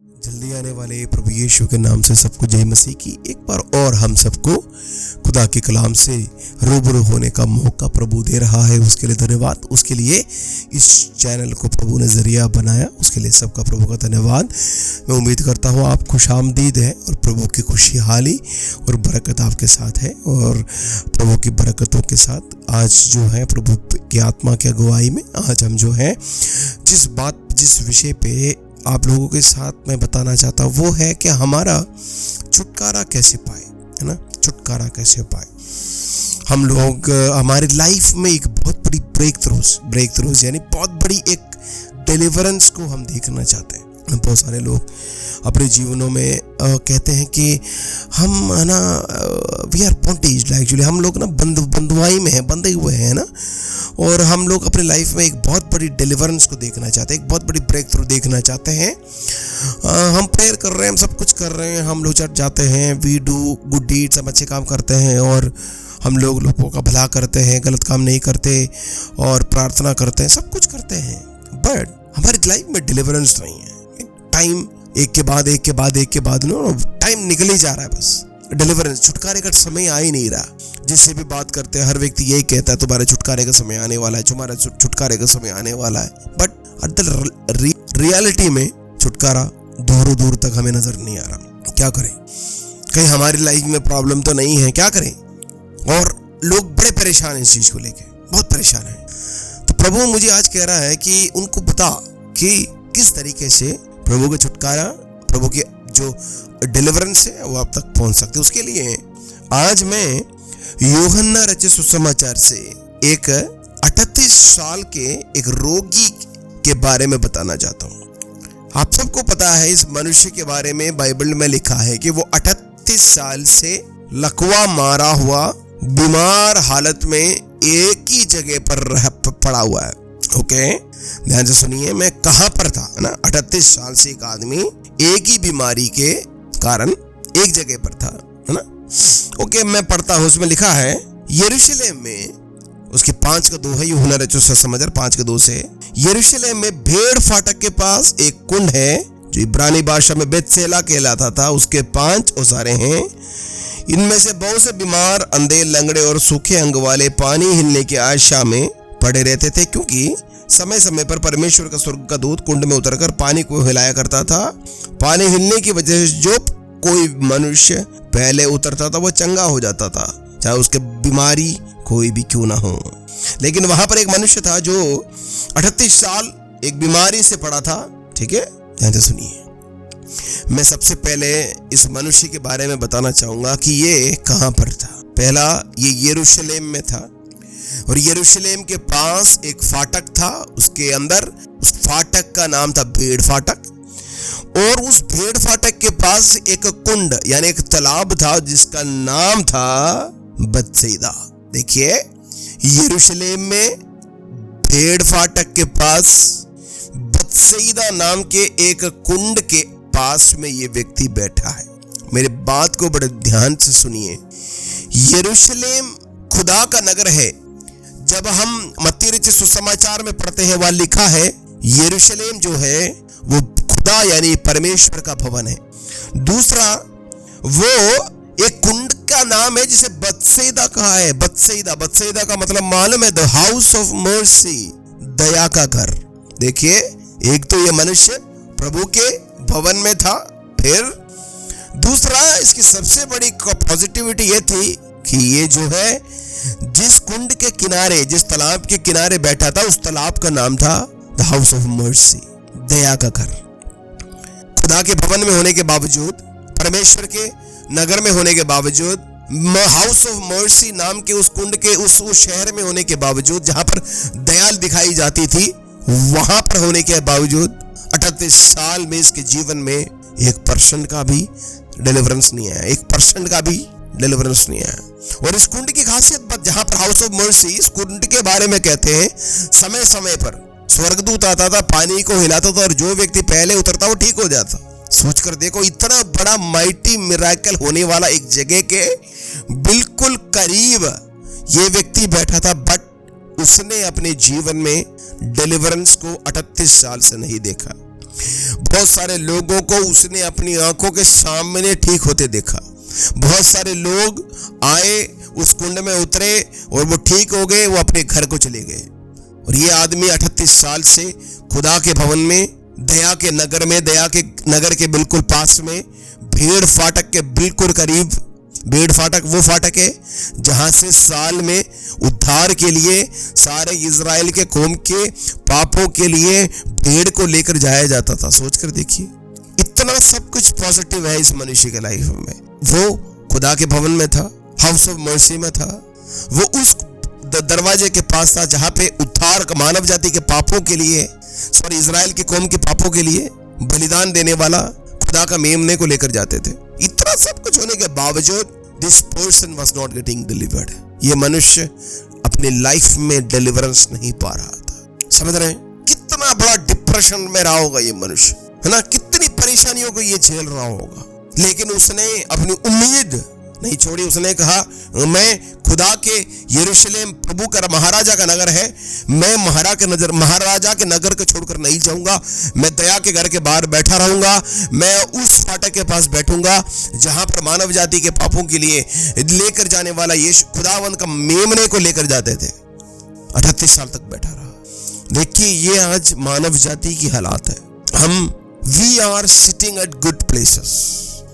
जल्दी आने वाले प्रभु यीशु के नाम से सबको जय मसीह की। एक बार और हम सबको खुदा के कलाम से रूबरू होने का मौका प्रभु दे रहा है, उसके लिए धन्यवाद। उसके लिए इस चैनल को प्रभु ने जरिया बनाया, उसके लिए सबका प्रभु का धन्यवाद। मैं उम्मीद करता हूँ आप खुशामदीद है और प्रभु की खुशहाली और बरकत आपके साथ है। और प्रभु की बरकतों के साथ आज जो है प्रभु की आत्मा की अगुवाई में आज हम जो है जिस विषय पे आप लोगों के साथ मैं बताना चाहता हूँ वो है कि हमारा छुटकारा कैसे पाए, है ना। छुटकारा कैसे पाए हम लोग। हमारी लाइफ में एक बहुत बड़ी ब्रेक थ्रूज यानी बहुत बड़ी एक डिलीवरेंस को हम देखना चाहते हैं। बहुत सारे लोग अपने जीवनों में कहते हैं कि हम है ना वी आर बॉन्डेज, एक्चुअली हम लोग ना बंधुआई में हैं, बंधे हुए हैं ना। और हम लोग अपने लाइफ में एक बहुत बड़ी डिलीवरेंस को देखना चाहते हैं, एक बहुत बड़ी ब्रेक थ्रू देखना चाहते हैं। हम प्रेयर कर रहे हैं, हम सब कुछ कर रहे हैं, हम लोग चर्च जाते हैं, वी डू गुड डीड्स, हम अच्छे काम करते हैं और हम लोगों का भला करते हैं, गलत काम नहीं करते और प्रार्थना करते हैं, सब कुछ करते हैं। बट हमारी लाइफ में डिलीवरेंस नहीं है। टाइम एक के बाद नो टाइम निकल ही जा रहा है, बस डिलीवरेंस छुटकारे का समय आ ही नहीं रहा। जिससे भी बात करते हैं हर व्यक्ति यही कहता है तुम्हारे छुटकारे का समय आने वाला है, तुम्हारा छुटकारे का समय आने वाला है। बट एट द रियलिटी में छुटकारा दूर तक हमें नजर नहीं आ रहा। क्या करें, कहीं हमारी लाइफ में प्रॉब्लम तो नहीं है, क्या करें। और लोग बड़े परेशान हैं इस चीज को लेके, बहुत परेशान है। तो प्रभु मुझे आज कह रहा है कि उनको बता कि किस तरीके से प्रभु का छुटकारा, प्रभु की जो डिलीवरेंस है वो आप तक पहुंच सकते। उसके लिए आज मैं यूहन्ना रचित सुसमाचार से एक 38 साल के एक रोगी के बारे में बताना चाहता हूं। आप सबको पता है इस मनुष्य के बारे में बाइबल में लिखा है कि वो 38 साल से लकवा मारा हुआ बीमार हालत में एक ही जगह पर पड़ा हुआ है। ओके, ध्यान से सुनिए, मैं कहां पर था ना। 38 साल से एक आदमी एक ही बीमारी के कारण एक जगह पर था, है ना। ओके, मैं पढ़ता हूं, उसमें लिखा है यरूशलेम में, उसके 5:2 है, यूहन्ना रचित सुसमाचार 5:2 से। यरूशलेम में भेड़ फाटक के पास एक कुंड है जो इब्रानी भाषा में बेतसेला कहलाता था। उसके 5 ओसारे हैं। इनमें से बहुत से बीमार, अंधे, लंगड़े और सूखे अंग वाले पानी हिलने की आशा में पड़े रहते थे, क्योंकि समय समय पर परमेश्वर का स्वर्ग का दूत कुंड में उतरकर पानी को हिलाया करता था। पानी हिलने की वजह से जो कोई मनुष्य पहले उतरता था वो चंगा हो जाता था, चाहे उसके बीमारी कोई भी क्यों ना हो। लेकिन वहां पर एक मनुष्य था जो 38 साल एक बीमारी से पड़ा था। ठीक है, ध्यान से सुनिए। मैं सबसे पहले इस मनुष्य के बारे में बताना चाहूंगा कि ये कहां पर था। पहला, ये यरूशलेम में था और यरूशलेम के पास एक फाटक था। उसके अंदर उस फाटक का नाम था भेड़ फाटक, और उस भेड़ फाटक के पास एक कुंड यानी एक तालाब था जिसका नाम था बतसैदा। देखिए, यरूशलेम में भेड़ फाटक के पास बतसैदा नाम के एक कुंड के पास में ये व्यक्ति बैठा है। मेरे बात को बड़े ध्यान से सुनिए। यरूशलेम खुदा का नगर है। जब हम मत्ती रचित सुसमाचार में पढ़ते हैं वहां लिखा है यरूशलेम जो है वो खुदा यानी परमेश्वर का भवन है। दूसरा, वो एक कुंड का नाम है जिसे बतसैदा कहा है। बतसैदा का मतलब मालूम है, द हाउस ऑफ मर्सी, दया का घर। देखिए, एक तो ये मनुष्य प्रभु के भवन में था, फिर दूसरा इसकी सबसे बड़ी पॉजिटिविटी ये थी कि ये जो है जिस कुंड के किनारे, जिस तालाब के किनारे बैठा था, उस तालाब का नाम था द हाउस ऑफ मर्सी, दया का घर। खुदा के भवन में होने के बावजूद, परमेश्वर के नगर में होने के बावजूद, हाउस ऑफ मर्सी नाम के उस कुंड के उस शहर में होने के बावजूद, जहां पर दया दिखाई जाती थी, वहां पर होने के बावजूद 38 साल में इसके जीवन में 1% का भी डिलीवरेंस नहीं आया, 1% का भी डिलीवरेंस नहीं आया। और इस कुंड की खासियत जहां पर हाउस ऑफ मर्सी, इस कुंड के बारे में कहते हैं समय समय पर स्वर्गदूत आता था, पानी को हिलाता था और जो व्यक्ति पहले उतरता वो ठीक हो जाता। सोचकर देखो, इतना बड़ा माइटी मिरेकल होने वाला एक जगह के बिल्कुल करीब ये व्यक्ति बैठा था, बट उसने अपने जीवन में डिलीवरेंस को 38 साल से नहीं देखा। बहुत सारे लोगों को उसने अपनी आंखों के सामने ठीक होते देखा। बहुत सारे लोग आए, उस कुंड में उतरे और वो ठीक हो गए, वो अपने घर को चले गए। और ये आदमी 38 साल से खुदा के भवन में, दया के नगर के बिल्कुल पास में, भेड़ फाटक के बिल्कुल करीब। भेड़ फाटक वो फाटक है जहां से साल में उद्धार के लिए सारे इजराइल के कौम के पापों के लिए भेड़ को लेकर जाया जाता था। सोच कर देखिए, इतना सब कुछ पॉजिटिव है इस मनुष्य के लाइफ में। वो खुदा के भवन में था, हाउस ऑफ मर्सी में था, वो उस दरवाजे के पास था जहां पे उद्धार मानव जाति के पापों के लिए, इजराइल के कौम के पापों के लिए बलिदान देने वाला खुदा का मेमने को लेकर जाते थे। इतना सब कुछ होने के बावजूद this person was not getting delivered. ये मनुष्य अपने लाइफ में डिलीवरेंस नहीं पा रहा था। समझ रहे हैं? कितना बड़ा डिप्रेशन में रहा होगा ये मनुष्य, है ना? कितनी परेशानियों को ये झेल रहा होगा, लेकिन उसने अपनी उम्मीद नहीं छोड़ी। उसने कहा, मैं खुदा के यरूशलेम प्रभु का महाराजा का नगर है, मैं महाराजा के नगर को छोड़कर नहीं जाऊंगा। मैं दया के घर के बाहर बैठा रहूंगा। मैं उस फाटक के पास बैठूंगा जहां पर मानव जाति के पापों के लिए लेकर जाने वाला यीशु खुदावंद का मेमने को लेकर जाते थे। 38 साल तक बैठा रहा। देखिए, ये आज मानव जाति की हालात है। We are sitting at good places,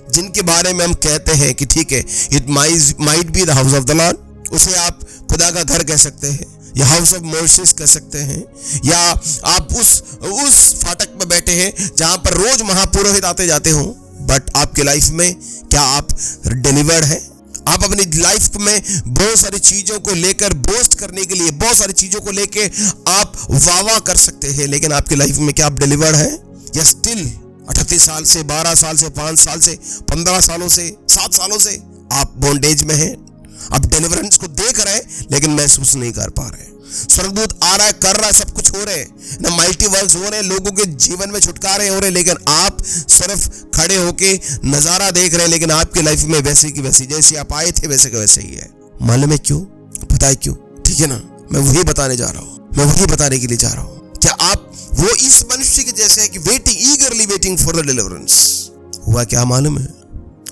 जिनके बारे में हम कहते हैं कि ठीक है, it might be the house of the lord, उसे आप खुदा का घर कह सकते हैं, या हाउस ऑफ मर्सीज कह सकते हैं, या आप उस फाटक में बैठे हैं जहां पर रोज महापुरोहित आते जाते हो। बट आपके लाइफ में क्या आप डिलीवर्ड हैं? आप अपनी लाइफ में बहुत सारी चीजों को लेकर बोस्ट करने के लिए, बहुत सारी चीजों को लेकर आप वाह कर सकते हैं, लेकिन आपकी लाइफ में क्या आप डिलीवर्ड हैं? या स्टिल 38 साल से, 12 साल से, 5 साल से, 15 सालों से, 7 सालों से आप बॉन्डेज में हैं? आप डिलीवरेंस को देख रहे हैं लेकिन महसूस नहीं कर पा रहे। स्वर्गदूत आ रहा है, कर रहा है, सब कुछ हो रहे हैं ना, माइटी वर्क्स हो रहे हैं, लोगों के जीवन में छुटकारे हो रहे हैं, लेकिन आप सिर्फ खड़े होके नजारा देख रहे हैं। लेकिन आपकी लाइफ में वैसे की वैसी, जैसे आप आए थे वैसे का वैसे ही है। मालूम है क्यों? पता है क्यों? ठीक है ना, मैं वही बताने जा रहा हूँ, मैं वही बताने के लिए जा रहा हूँ। क्या आप वो इस मनुष्य के जैसे है कि ईगरली वेटिंग फॉर द डिलीवरेंस? हुआ क्या मालूम है?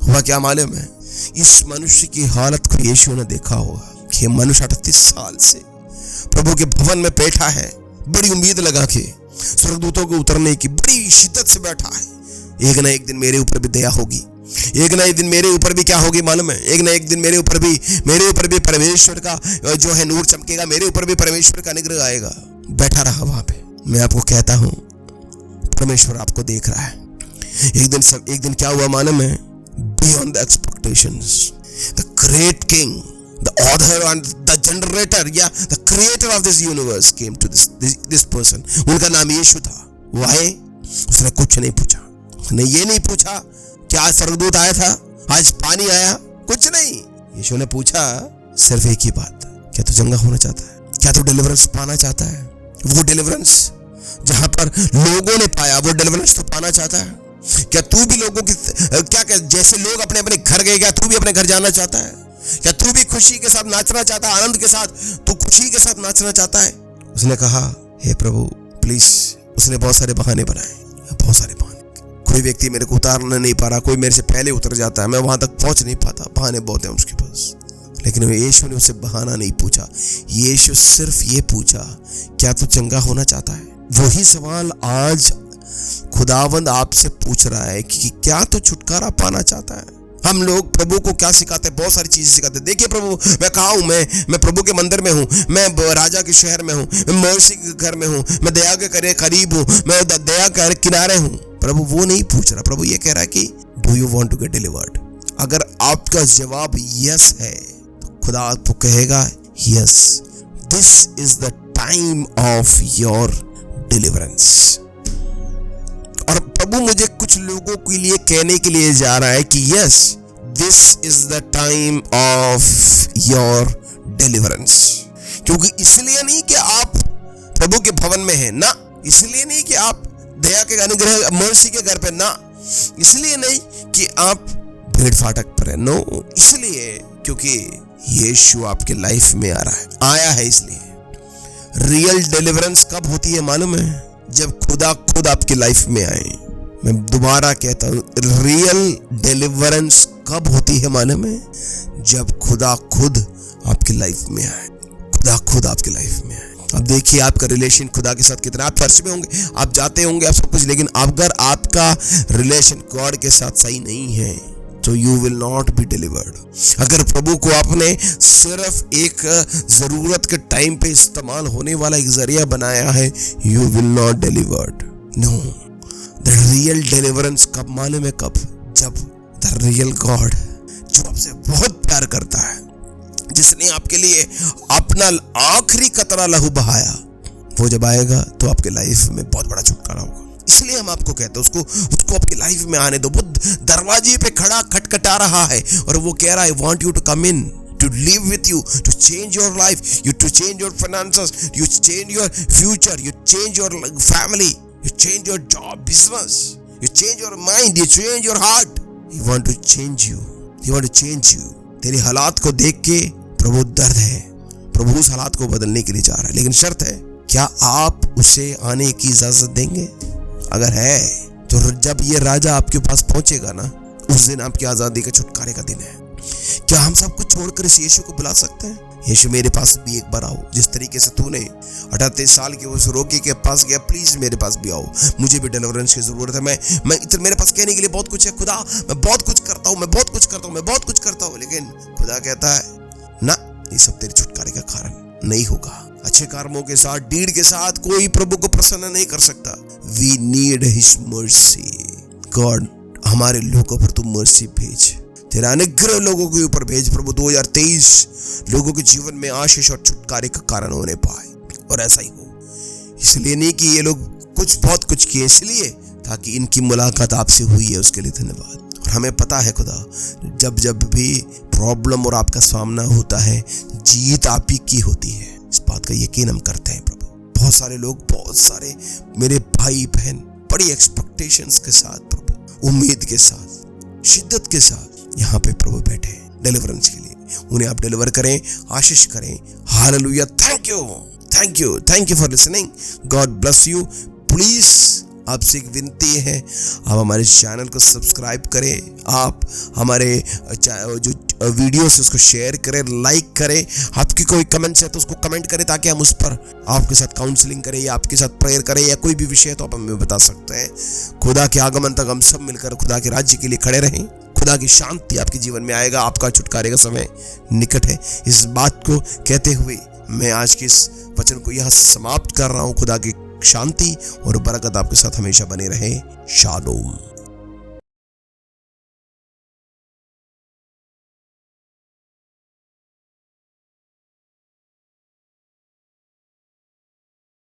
हुआ क्या मालूम है? इस मनुष्य की हालत को यीशु ने देखा होगा कि मनुष्य 38 साल से प्रभु के भवन में बैठा है, बड़ी उम्मीद लगा के स्वर्गदूतों को उतरने की, बड़ी शिद्दत से बैठा है। एक ना एक दिन मेरे ऊपर भी दया होगी, एक ना एक दिन मेरे ऊपर भी क्या होगी मालूम है? एक ना एक दिन मेरे ऊपर भी परमेश्वर का जो है नूर चमकेगा, मेरे ऊपर भी परमेश्वर का अनुग्रह आएगा। बैठा रहा वहां पे। मैं आपको कहता हूं, परमेश्वर आपको देख रहा है। एक दिन क्या हुआ मालूम है? Beyond the expectations, the great king, the author and the generator, the creator of this universe came to this person. उनका नाम यीशु था। वो आए, उसने कुछ नहीं पूछा। उसने ये नहीं पूछा क्या आज स्वर्गदूत आया था, आज पानी आया, कुछ नहीं। यीशु ने पूछा सिर्फ एक ही बात, क्या तू चंगा होना चाहता है? क्या तू डिलीवरेंस पाना चाहता है? वो डिलीवरेंस जहां पर लोगों ने पाया, वो डिलीवरेंस तो पाना चाहता है? क्या तू भी लोगों की क्या जैसे लोग अपने अपने घर गए, क्या तू भी अपने घर जाना चाहता है? क्या तू भी खुशी के साथ नाचना चाहता है? आनंद के साथ तू खुशी के साथ नाचना चाहता है? उसने कहा, हे प्रभु प्लीज। उसने बहुत सारे बहाने बनाए, बहुत सारे बहाने। कोई व्यक्ति मेरे को उतारना नहीं पा रहा, कोई मेरे से पहले उतर जाता है, मैं वहां तक पहुंच नहीं पाता, बहाने बहुत हैं उसके पास। लेकिन यीशु ने उससे बहाना नहीं पूछा। यीशु सिर्फ ये पूछा, क्या तू चंगा होना चाहता है? वही सवाल आज खुदावंद आपसे पूछ रहा है कि क्या तू छुटकारा पाना चाहता है? हम लोग प्रभु को क्या सिखाते हैं? बहुत सारी चीजें सिखाते हैं। देखिए प्रभु, मैं कहाँ हूँ? मैं प्रभु के मंदिर में हूँ, मैं राजा के शहर में हूँ, मैं मर्सी के घर में हूँ, मैं दया के करीब हूँ, मैं दया के किनारे हूँ। प्रभु वो नहीं पूछ रहा। प्रभु ये कह रहा है कि do you want to get delivered? अगर आपका जवाब यस है तो खुदा आपको कहेगा yes, this is the time of your deliverance. और प्रभु मुझे कुछ लोगों के लिए कहने के लिए जा रहा है कि yes, this is the time of your deliverance. क्योंकि इसलिए नहीं कि आप प्रभु के भवन में हैं, ना, इसलिए नहीं कि आप दया के अनुग्रह मर्सी के घर पे, ना, इसलिए नहीं कि आप भेड़ फाटक पर है, नो, इसलिए क्योंकि यीशु आपके लाइफ में आ रहा है, आया है। इसलिए रियल डिलीवरेंस कब होती है मालूम है? जब खुदा खुद आपकी लाइफ में आए। मैं दोबारा कहता हूँ, रियल डिलीवरेंस कब होती है मालूम है? जब खुदा खुद आपकी लाइफ में आए। खुदा खुद आपकी लाइफ में आए। अब देखिए आपका रिलेशन खुदा के साथ कितना, आप चर्च में होंगे, आप जाते होंगे, आप सब कुछ, लेकिन अगर आपका रिलेशन गॉड के साथ सही नहीं है तो you will not be delivered. अगर प्रभु को आपने सिर्फ एक जरूरत के टाइम पे इस्तेमाल होने वाला एक जरिया बनाया है, you will not delivered. No, the real deliverance कब मालूम है? कब? जब द रियल गॉड, जो आपसे बहुत प्यार करता है, जिसने आपके लिए अपना आखिरी कतरा लहू बहाया, वो जब आएगा तो आपके लाइफ में बहुत बड़ा छुटकारा होगा। इसलिए हम आपको कहते हैं उसको आपकी लाइफ में आने दो। वो दरवाजे पे खड़ा खटखटा रहा है और वो कह रहा है, want you to come in, to live with you, to change your life, to change your finances, you change your future, you change your family, you change your job, business, you change your mind, you change your heart. He want to change you. He want to change you. तेरी हालात को देख के प्रभु दर्द है, प्रभु उस हालात को बदलने के लिए जा रहा है, लेकिन शर्त है, क्या आप उसे आने की इजाजत देंगे? अगर है तो जब ये राजा आपके पास पहुंचेगा ना, उस दिन आपकी आजादी का छुटकारे का दिन है। क्या हम सब कुछ छोड़कर इस यीशु को बुला सकते हैं? यीशु मेरे पास भी एक बार आओ। जिस तरीके से तूने 38 साल के उस रोगी के पास गया, प्लीज मेरे पास भी आओ, मुझे भी डिलीवरेंस की जरूरत है। मेरे पास कहने के लिए बहुत कुछ है, खुदा मैं बहुत कुछ करता हूँ, मैं बहुत कुछ करता हूँ, मैं बहुत कुछ करता हूँ, लेकिन खुदा कहता है ना, ये सब तेरे छुटकारे का कारण नहीं होगा। अच्छे कर्मों के साथ, डीड के साथ कोई प्रभु को प्रसन्न नहीं कर सकता। We need his mercy. God, हमारे लोगों पर तू मर्सी भेज, तेरा अनुग्रह लोगों के ऊपर भेज प्रभु। 2023 लोगों के जीवन में आशीष और छुटकारे का कारण होने पाए, और ऐसा ही हो। इसलिए नहीं कि ये लोग बहुत कुछ किए, इसलिए ताकि इनकी मुलाकात आपसे हुई है, उसके लिए धन्यवाद। और हमें पता है खुदा, जब भी प्रॉब्लम और आपका सामना होता है, जीत आप ही की होती है। इस बात का यकीन हम करते हैं प्रभु। बहुत सारे लोग, बहुत सारे मेरे भाई बहन बड़ी एक्सपेक्टेशंस के साथ प्रभु, उम्मीद के साथ, शिद्दत के साथ यहाँ पे प्रभु बैठे हैं डिलीवरेंस के लिए। उन्हें आप डिलीवर करें, आशीष करें। Hallelujah. Thank you for listening. God bless you. Please आपसे एक विनती है, आप हमारे चैनल को सब्सक्राइब करें, आप हमारे जो वीडियोस है उसको शेयर करें, लाइक करें। आपकी कोई कमेंट्स है तो उसको कमेंट करें, ताकि हम उस पर आपके साथ काउंसलिंग करें या आपके साथ प्रेयर करें, या कोई भी विषय तो आप हमें बता सकते हैं। खुदा के आगमन तक हम सब मिलकर खुदा के राज्य के लिए खड़े रहें। खुदा की शांति आपके जीवन में आएगा, आपका छुटकारे का समय निकट है। इस बात को कहते हुए मैं आज के इस वचन को यहाँ समाप्त कर रहा हूँ। खुदा की शांति और बरकत आपके साथ हमेशा बने रहे। शालोम।